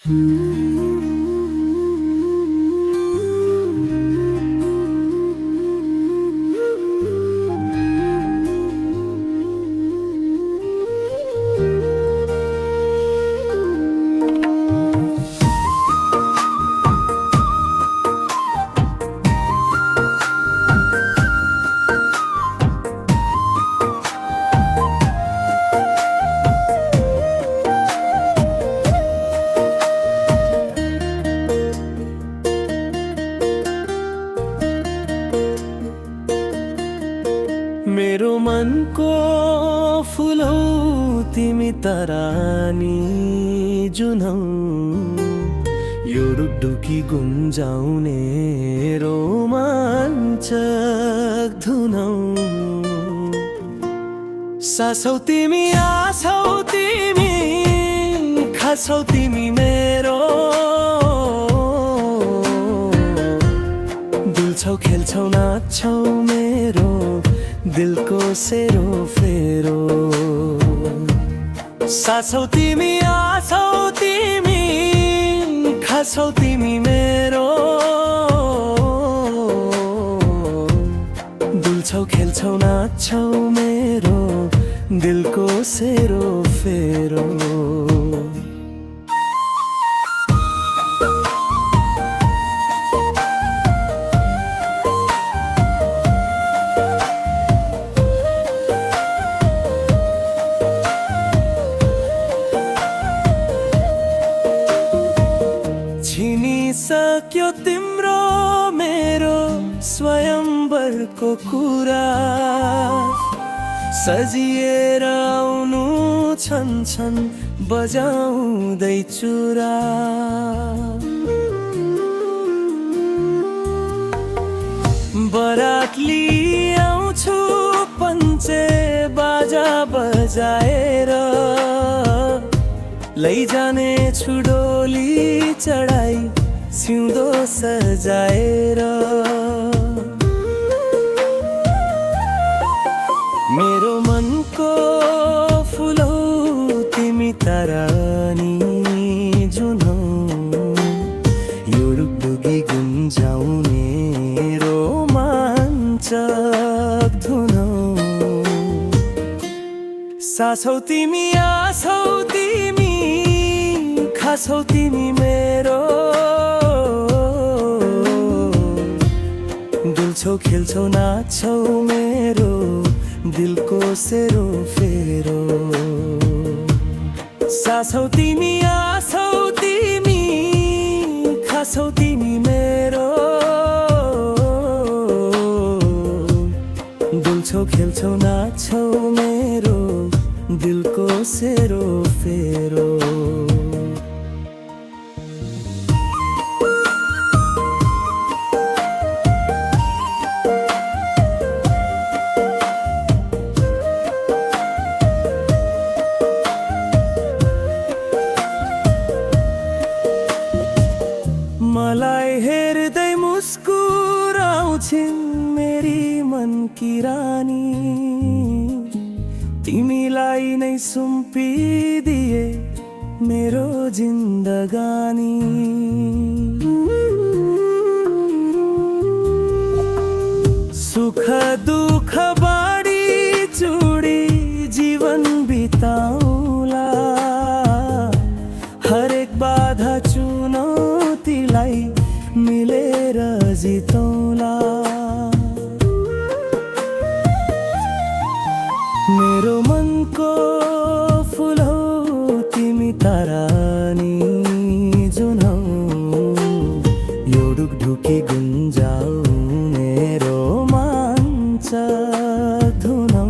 मेरो मनको फुल हौ तिमी तरानी जुन हौ, यो रुकढुकी गुन्जाउने रोमाञ्चक धुन हौ। सास हौ तिमी, आस हौ तिमी, खास हौ तिमी मेरो, डुल्छौ खेल्छौ नाच्छौ मेरो दिलको सेरोफेरो। सास हौ तिमी, आस हौ तिमी, खास हौ तिमी मेरो, डुल्छौ खेल्छौ नाच्छौ मेरो दिलको सेरोफेरो। छिनिसक्यो तिम्रो मेरो स्वयंवरको कुरा, सजिएर आउनु छन् छन् बजाउँदै चुरा। बरात लिआउँछु पञ्चे बाजा बजाएर, लैजाने छु डोली चढाई सिउँदो सजाएर। मेरो मनको फुल हौ तिमी तरानी जुन हौ, यो रुकढुकी गुन्जाउने रोमाञ्चक धुन हौ। सास हौ तिमी, आस हौ तिमी, खास हौ तिमी मेरो, डुल्छौ खेल्छौ नाच्छौ मेरो दिलको सेरोफेरो। सास हौ तिमी, आस हौ तिमी, खास हौ तिमी मेरो, डुल्छौ खेल्छौ नाच्छौ मेरो दिलको सेरोफेरो। मलाई हेर्दै मुस्कुराउँछिन् मेरी मनकी रानी, तिमीलाई नै सुम्पिदिए मेरो जिन्दगानी। सुख दुःख बाडी चुडी जीवन बिताउला, हरेक बाधा चुनौतीलाई मिलेर जितौला। मेरो मनको फुल हौ तिमी तरानी जुन हौ, यो रुकढुकी गुन्जाउने रोमाञ्चक धुन हौ।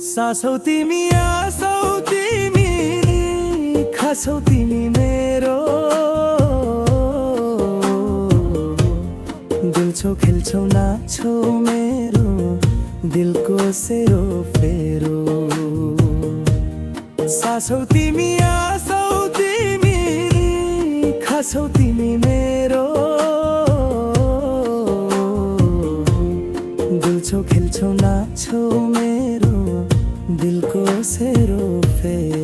सास हौ तिमी, आस हौ तिमी, खास हौ तिमी मेरो, डुल्छौ खेल्छौ नाच्छौ मेरो दिलको सेरोफेरो। सास हौ तिमी, आस हौ तिमी, खास हौ तिमी मेरो, डुल्छौ खेल्छौ नाच्छौ मेरो दिलको सेरोफेरो।